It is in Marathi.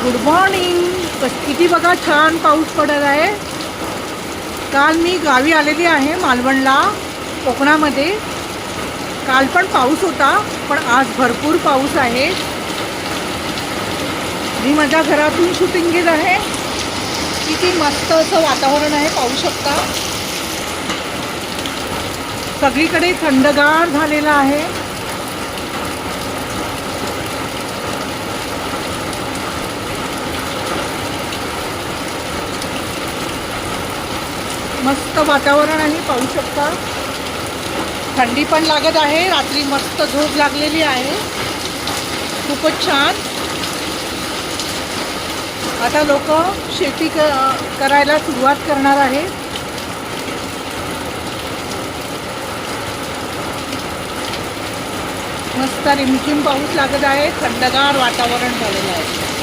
Good morning. किती बघा छान पाऊस पडत आहे. काल मी गावी आलेली आहे मालवणला, कोकणामध्ये. काल पण पाऊस होता, पण आज भरपूर पाऊस आहे. मी माझ्या घरातून शूटिंग केलं आहे. किती मस्त असं वातावरण आहे, पाहू शकता. सगळीकडे थंडगार झालेलं आहे. मस्त वातावरण आहे, पाहू शकता. थंडी पण लागत आहे. रात्री मस्त झोप लागलेली आहे. खूपच छान. आता लोक शेती करायला सुरुवात करणार आहे. मस्त रिमझिम पाऊस लागत आहे. थंडगार वातावरण झालेलं आहे.